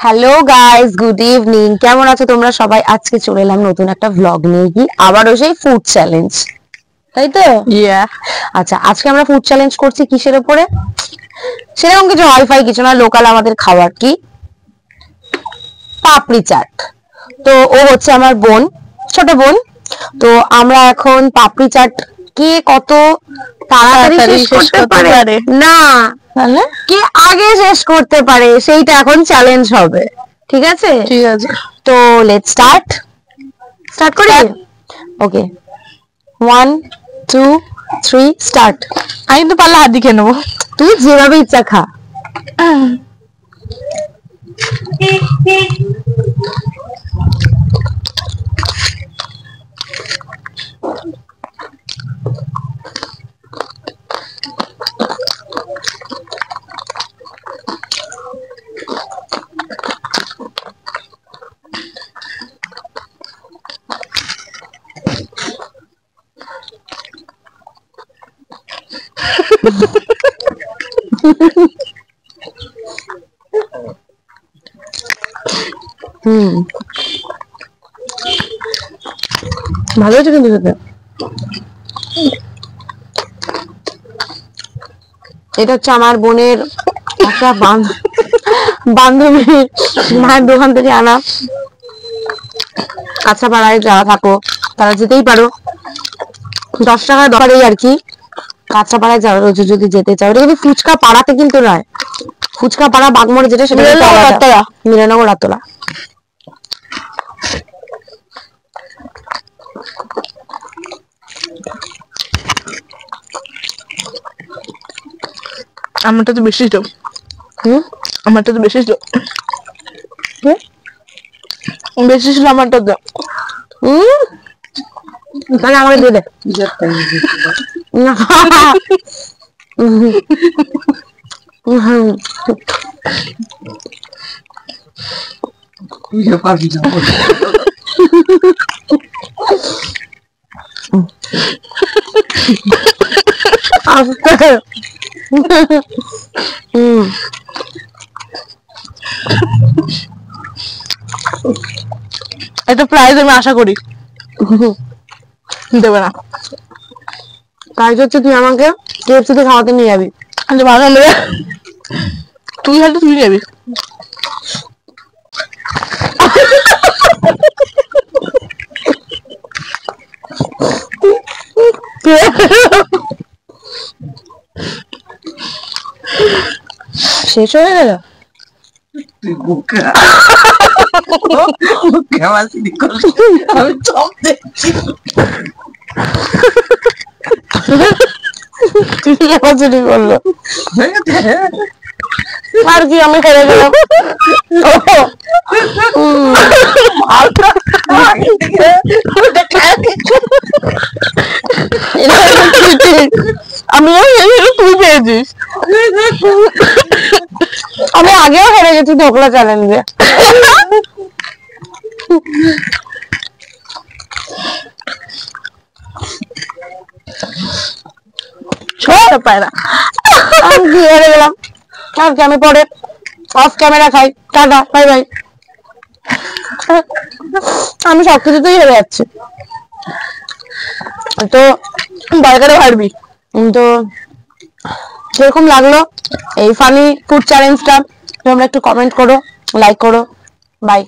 Hello guys, good evening. কেমন আছো তোমরা সবাই? আজকে চলে এলাম নতুন একটা ভ্লগ নিয়ে, কি আবারও সেই ফুড চ্যালেঞ্জ, তাই তো? আচ্ছা, আজকে আমরা ফুড চ্যালেঞ্জ করছি কিসের উপরে? সেরকম কিছু হাইফাই কিছু না, লোকাল আমাদের খাবার, কি পাপড়ি চাট। তো ও হচ্ছে আমার বোন, ছোট বোন। তো আমরা এখন পাপড়ি চাট কে কত তাড়াতাড়ি শেষ করতে পারে না, কে আগে শেষ করতে পারে, সেইটা এখন চ্যালেঞ্জ হবে। ঠিক আছে, ঠিক আছে, তো লেটস স্টার্ট করি। ওকে, 1 2 3 স্টার্ট। আমি তো পারলে হাত দিয়ে খেয়ে নেবো। তুই যেভাবে ইচ্ছা খা। ভালো হয়েছে কিন্তু খেতে। এটা হচ্ছে আমার বোনের একটা বান্ধবীর মায়ের দোকান থেকে আনা। কাঁচরাপাড়ায় যারা থাকো তারা যেতেই পারো, 10 টাকায় দরকারই আর কি। কাঁচরাপাড়ায় যারা রয়েছে যদি যেতে চাও, এটা কিন্তু ফুচকা পাড়াতে কিন্তু নয়, ফুচকা পাড়া বাগমোড়ে যেটা সেটা মিলনগর আতলা। আমারটা তো বেশি তো, আমারটা তো বেশি তো, বেশি ছিল আমারটা তো। তাহলে আমাকে দিয়ে দে। একটা প্রাইজ আমি আশা করি দেবে না। প্রাইজ হচ্ছে তুই আমাকে KFC তে খাওয়াতে নিয়ে যাবি। ভালো নেবে, তুই হয়তো তুই যাবি। শেষ হয়ে গেল। আর কি আমি হেরে গেলাম। আমিও তুই পেয়েছিস, আমি আগেও হেরে গেছি ঢোকলা চ্যালেঞ্জে। পায় না, আমি কি হেরে গেলাম। আর কি, আমি পরে অফ ক্যামেরা খাই। Tata, bye bye. আমি সবকিছুতেই হেরে যাচ্ছি। তো বার্গারে হারবি। তো কিরকম লাগলো এই ফানি ফুড চ্যালেঞ্জটা তোমরা একটু কমেন্ট করো, লাইক করো। বাই।